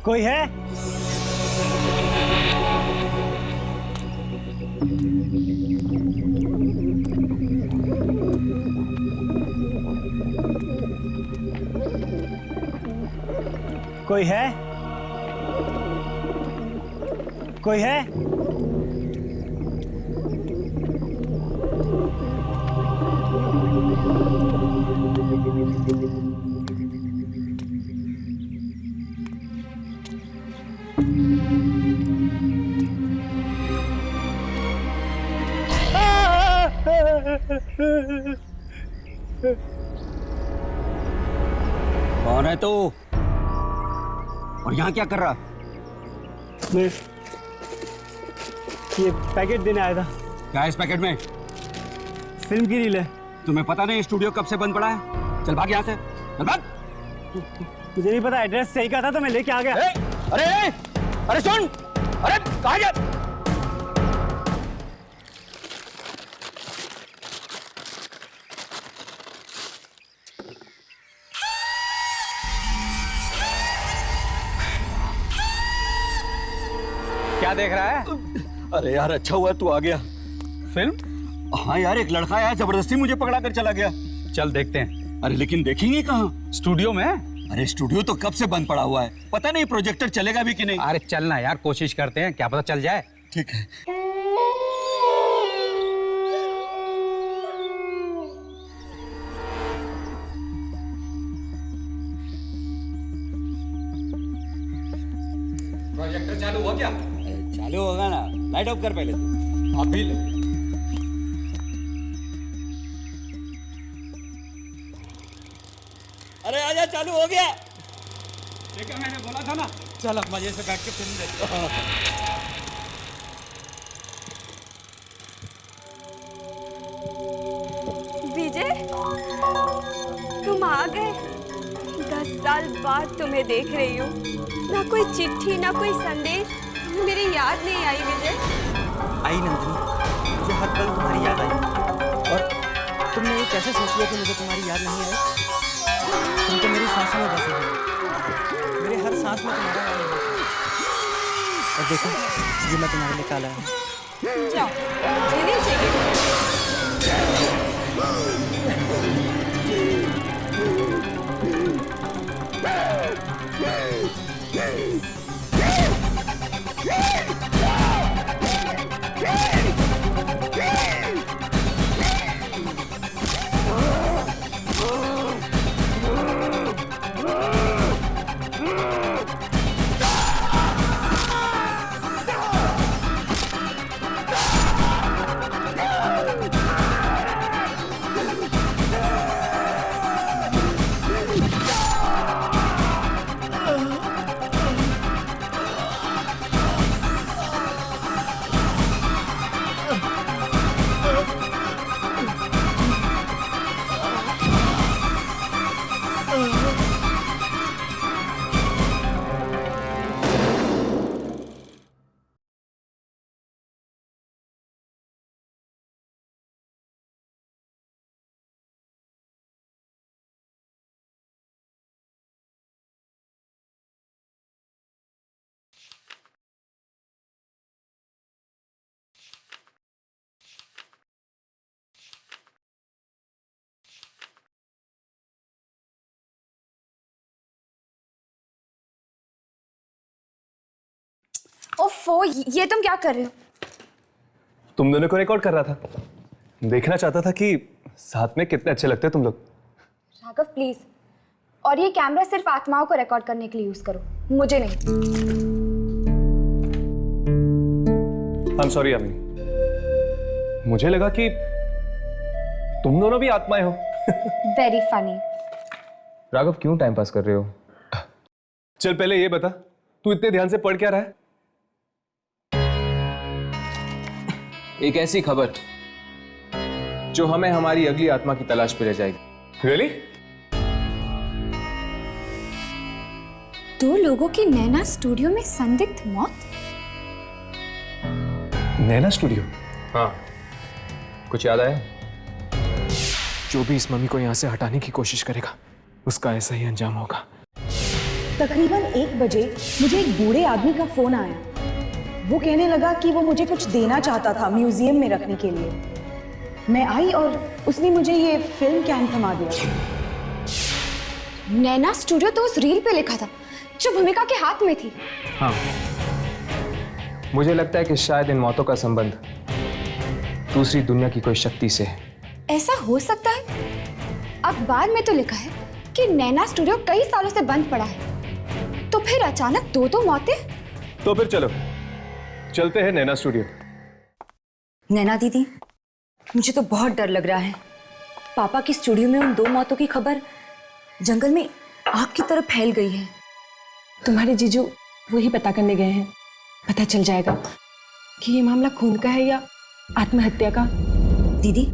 कोई है? कोई है? कोई है? कौन है तू? और यहाँ क्या कर रहा? मैं ये पैकेट देने आया था। क्या है इस पैकेट में? फिल्म की रील है। तुम्हें पता नहीं स्टूडियो कब से बंद पड़ा है? चल भाग यहाँ से, चल भाग। मुझे नहीं पता, एड्रेस सही कहा था तो मैं लेके आ गया। अरे सुन, अरे कहाँ गया? क्या देख रहा है? अरे यार अच्छा हुआ तू आ गया। फिल्म? हाँ यार, एक लड़का आया जबरदस्ती मुझे पकड़ा कर चला गया। चल देखते हैं। अरे लेकिन देखेंगे कहाँ? स्टूडियो में। अरे स्टूडियो तो कब से बंद पड़ा हुआ है, पता नहीं प्रोजेक्टर चलेगा भी कि नहीं। अरे चलना यार, कोशिश करते हैं, क्या पता चल जाए। ठीक है। प्रोजेक्टर चालू हो गया? चालू होगा ना, लाइट ऑफ कर पहले तू। आप भी ले। अरे आजा, चालू हो गया। देखा, मैंने बोला था ना। चल अब मजे से बैठ के फिल्म देखते हैं। विजय, तुम आ गए। 10 साल बाद तुम्हें देख रही हूँ। ना कोई चिट्ठी, ना कोई संदेश, मेरी याद नहीं आई विजय। आई नंदिनी, मुझे हर पल तुम्हारी याद आई। और तुमने ये कैसे सोच लिया कि मुझे तुम्हारी याद नहीं आई? तुम तो मेरी सांसों में बसे हो, मेरे हर सांस में तुम्हारा याद है। और देखो, ये मैं तुम्हारे लिए काला है। ओफो, ये तुम क्या कर रहे हो? तुम दोनों को रिकॉर्ड कर रहा था। देखना चाहता था कि साथ में कितने अच्छे लगते तुम लोग। राघव प्लीज, और ये कैमरा सिर्फ आत्माओं को रिकॉर्ड करने के लिए यूज करो, मुझे नहीं। आई एम सॉरी यामिनी, मुझे लगा कि तुम दोनों भी आत्माएं हो। Very funny. राघव क्यों टाइम पास कर रहे हो? चल पहले ये बता, तू इतने ध्यान से पढ़ क्या रहा है? एक ऐसी खबर जो हमें हमारी अगली आत्मा की तलाश पे ले जाएगी। Really? 2 लोगों की नैना स्टूडियो में संदिग्ध मौत। नैना स्टूडियो? हाँ, कुछ याद आया? जो भी इस मम्मी को यहाँ से हटाने की कोशिश करेगा, उसका ऐसा ही अंजाम होगा। तकरीबन 1 बजे मुझे एक बूढ़े आदमी का फोन आया। वो कहने लगा कि वो मुझे कुछ देना चाहता था म्यूजियम में रखने के लिए। मैं आई और उसने मुझे ये फिल्म कैन थमा दिया। नैना स्टूडियो तो उस रील पे लिखा था जो भूमिका के हाथ में थी। हाँ, मुझे लगता है कि शायद इन मौतों का संबंध दूसरी दुनिया की कोई शक्ति से है। ऐसा हो सकता है। अखबार में तो लिखा है कि नैना स्टूडियो कई सालों से बंद पड़ा है, तो फिर अचानक 2 मौतें। तो फिर चलो चलते हैं नैना स्टूडियो। नैना दीदी, मुझे तो बहुत डर लग रहा है। पापा की स्टूडियो में उन 2 मौतों की खबर जंगल में आग की तरह फैल गई है। तुम्हारे जीजू वही पता करने गए हैं। पता चल जाएगा कि ये मामला खून का है या आत्महत्या का। दीदी,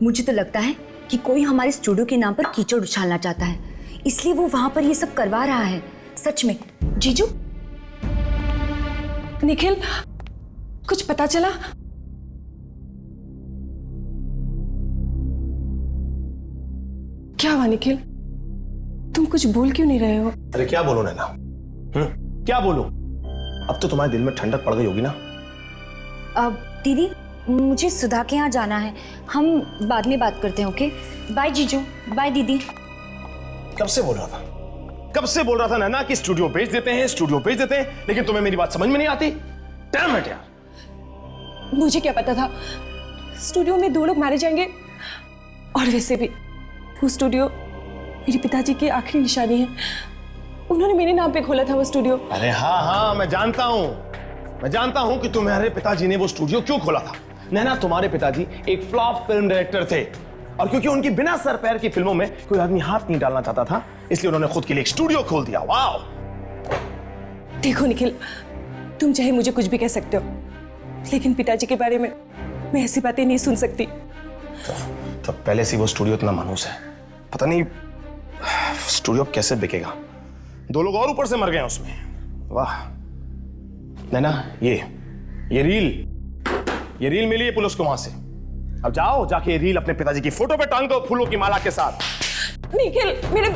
मुझे तो लगता है कि कोई हमारे स्टूडियो के नाम पर कीचड़ उछालना चाहता है, इसलिए वो वहां पर ये सब करवा रहा है। सच में जीजू। निखिल, कुछ पता चला? क्या हुआ निखिल? तुम कुछ बोल क्यों नहीं रहे हो? अरे क्या बोलूं नैना? क्या बोलूं? अब तो तुम्हारे दिल में ठंडक पड़ गई होगी ना? अब दीदी, मुझे सुधा के यहाँ जाना है। हम बाद में बात करते हैं, ओके? बाय जीजू, बाय दीदी। कब से बोल रहा था? कब से बोल रहा था नैना कि स्टूडियो बेच देते हैं, स्टूडियो बेच देते हैं, लेकिन तुम्हें मेरी बात समझ में नहीं आती। डैम इट यार। मुझे क्या पता था स्टूडियो में 2 लोग मारे जाएंगे। और वैसे भी वो स्टूडियो मेरे पिताजी की आखिरी निशानी है। उन्होंने मेरे नाम पे खोला था वो स्टूडियो। अरे हाँ, मैं जानता हूं कि तुम्हारे पिताजी ने वो स्टूडियो क्यों खोला था। नैना, तुम्हारे पिताजी एक फ्लॉप फिल्म डायरेक्टर थे, और क्योंकि उनकी बिना सर पैर की फिल्मों में कोई आदमी हाथ नहीं डालना चाहता था, इसलिए उन्होंने खुद के लिए एक स्टूडियो खोल दिया। वाओ! देखो निखिल, तुम चाहे मुझे कुछ भी कह सकते हो, लेकिन पिताजी के बारे में मैं ऐसी बातें नहीं सुन सकती। तो पहले से वो स्टूडियो इतना मानूस है, पता नहीं स्टूडियो कैसे बिकेगा। 2 लोग और ऊपर से मर गए उसमें। वाह नैना, ये रील मिली है पुलिस को वहां से। अब जाओ, जाके रील अपने पिताजी की फोटो पे टांग दो फूलों की माला के साथ। निखिल, मेरे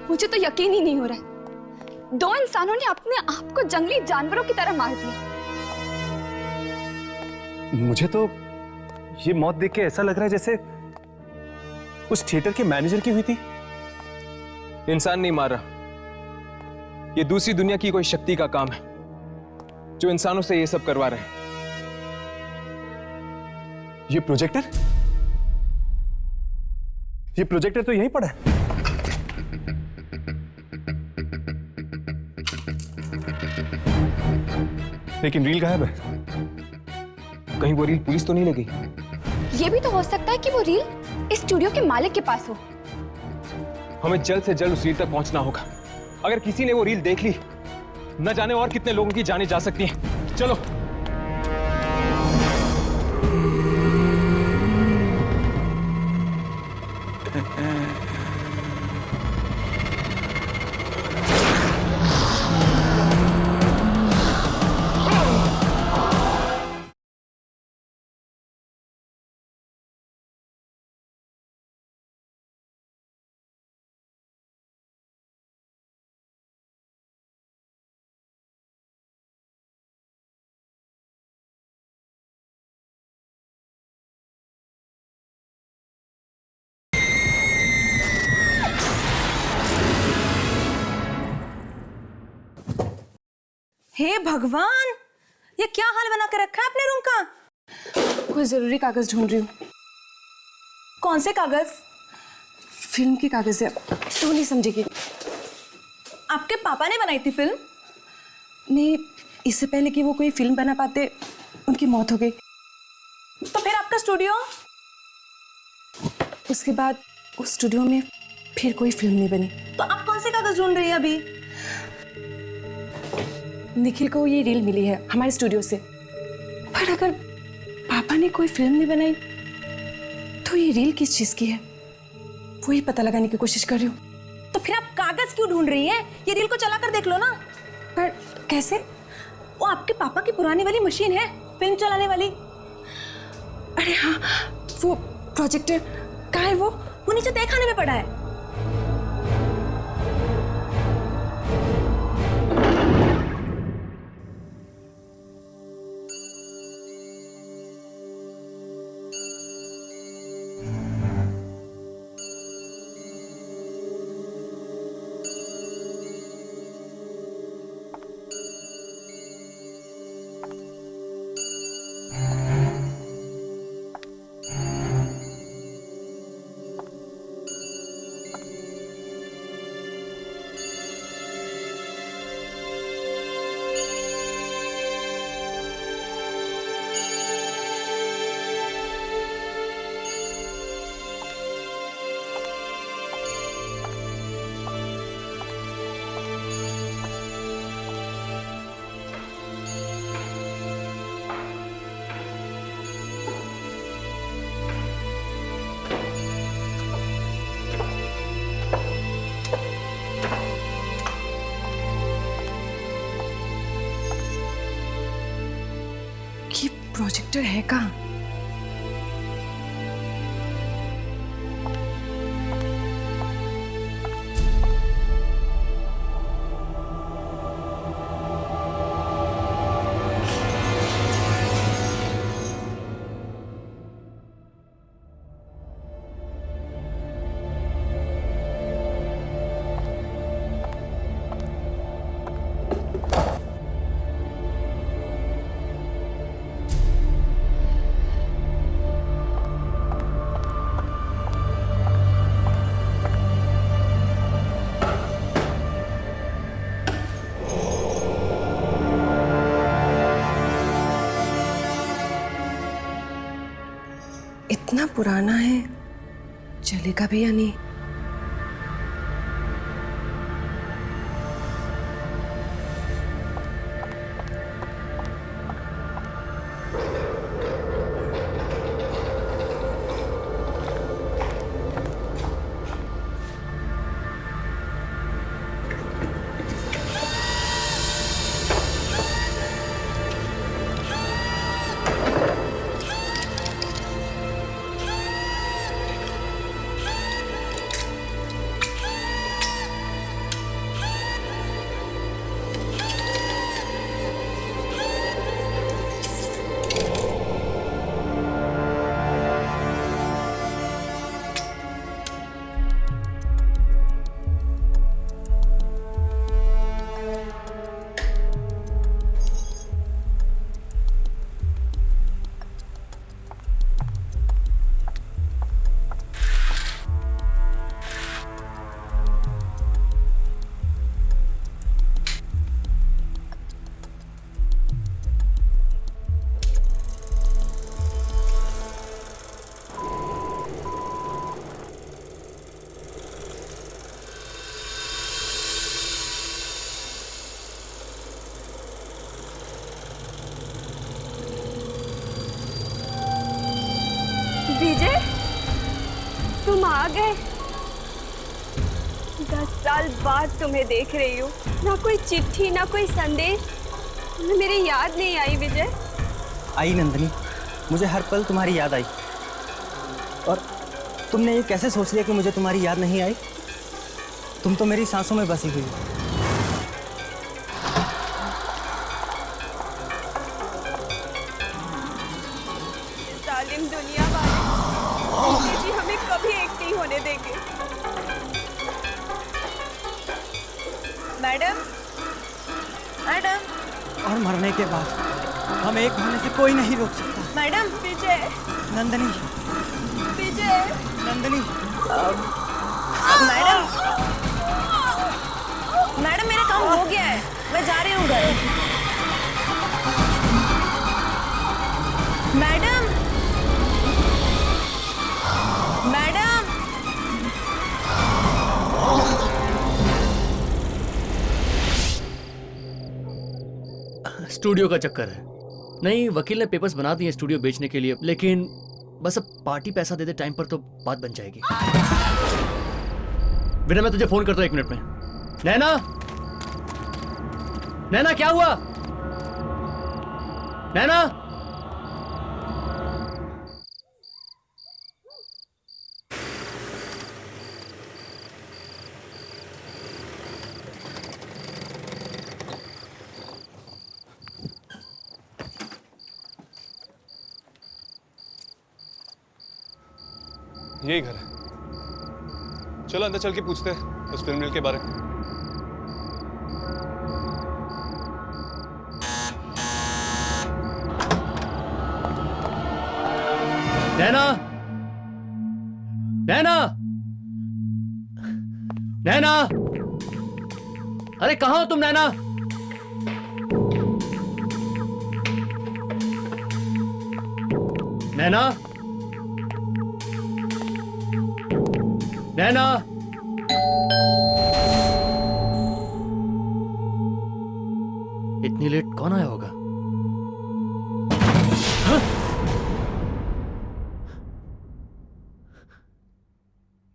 मुझे तो यकीन ही नहीं हो रहा है, दो इंसानों ने अपने आप को जंगली जानवरों की तरह मार दिया। मुझे तो ये मौत देख के ऐसा लग रहा है जैसे उस थिएटर के मैनेजर की हुई थी। इंसान नहीं मार रहा, ये दूसरी दुनिया की कोई शक्ति का काम है जो इंसानों से ये सब करवा रहे हैं। ये प्रोजेक्टर तो यहीं पड़ा है। लेकिन रील गायब है। कहीं वो रील पुलिस तो नहीं लगी? ये भी तो हो सकता है कि वो रील इस स्टूडियो के मालिक के पास हो। हमें जल्द से जल्द उस रील तक पहुंचना होगा। अगर किसी ने वो रील देख ली, न जाने और कितने लोगों की जानें जा सकती हैं। चलो। हे भगवान, ये क्या हाल बना के रखा है अपने रूम का? कोई जरूरी कागज ढूंढ रही हूँ। कौन से कागज? फिल्म की कागज है, तो नहीं समझेगी। आपके पापा ने बनाई थी फिल्म? नहीं, इससे पहले कि वो कोई फिल्म बना पाते उनकी मौत हो गई। तो फिर आपका स्टूडियो? उसके बाद उस स्टूडियो में फिर कोई फिल्म नहीं बनी। तो आप कौन से कागज ढूंढ रही है अभी? निखिल को ये रील मिली है हमारे स्टूडियो से, पर अगर पापा ने कोई फिल्म नहीं बनाई तो ये रील किस चीज की है, वही पता लगाने की कोशिश कर रही हूँ। तो फिर आप कागज क्यों ढूंढ रही हैं? ये रील को चला कर देख लो ना। पर कैसे? वो आपके पापा की पुरानी वाली मशीन है, फिल्म चलाने वाली। अरे हाँ, वो प्रोजेक्टर कहाँ है? वो नीचे तय खाने में पड़ा है। प्रोजेक्टर है कहाँ? इतना पुराना है, चलेगा भी या नहीं? विजय, तुम आ गए। 10 साल बाद तुम्हें देख रही हूँ। ना कोई चिट्ठी, ना कोई संदेश। तुम्हें मेरी याद नहीं आई विजय? आई नंदनी, मुझे हर पल तुम्हारी याद आई। और तुमने ये कैसे सोच लिया कि मुझे तुम्हारी याद नहीं आई? तुम तो मेरी सांसों में बसी हुई हो। जालिम दुनिया वाले जी हमें कभी एक नहीं होने देंगे। Madam, madam. और मरने के बाद हम एक होने से कोई नहीं रोक सकता। मैडम। विजय। नंदनी। विजय। नंदनी। मैडम, मैडम मेरा काम हो गया है, मैं जा रही हूँ घर। Madam, madam. स्टूडियो का चक्कर है। नहीं, वकील ने पेपर्स बना दिए स्टूडियो बेचने के लिए, लेकिन बस अब पार्टी पैसा दे दे टाइम पर तो बात बन जाएगी। विनय, मैं तुझे फोन करता हूं 1 मिनट में। नैना, नैना क्या हुआ? नैना। यही घर है। चलो अंदर चल के पूछते हैं उस फिल्म रील के बारे में। नैना, नैना, नैना। अरे कहाँ हो तुम नैना? नैना, नैना। इतनी लेट कौन आया होगा? हाँ?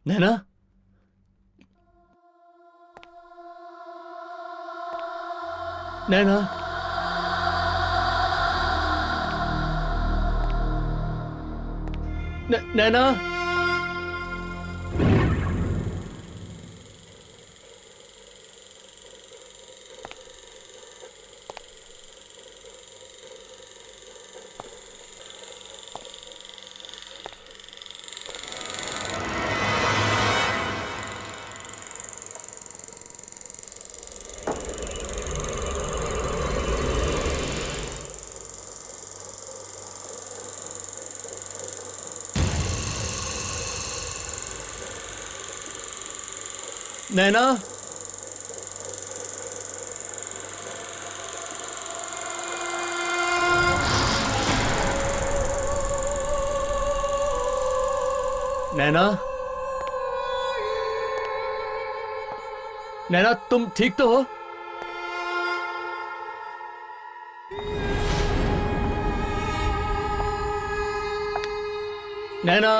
नैना, नैना। नैना। नैना। नैना, नैना तुम ठीक तो हो? नैना,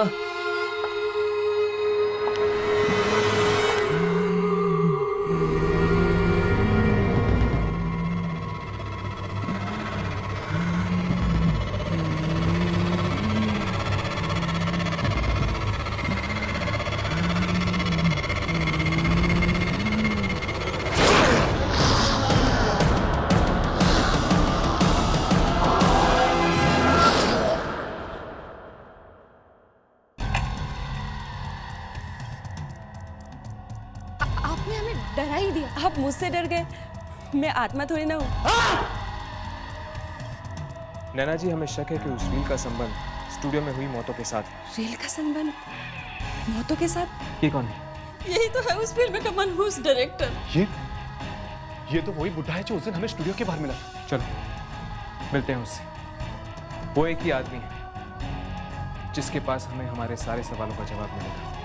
आपने हमें डरा ही दिया। आप मुझसे डर गए, मैं आत्मा थोड़ी ना हूँ। नैना जी, हमें शक है कि उस रील का संबंध स्टूडियो में हुई मौतों के साथ। रील का संबंध मौतों के साथ? ये कौन है? यही तो है उस फिल्म का मनहूस डायरेक्टर। ये तो वही बुढ़ा है जो उस दिन हमें स्टूडियो के बाहर मिला। चलो मिलते हैं उससे। वो एक ही आदमी है जिसके पास हमें हमारे सारे सवालों का जवाब मिलेगा।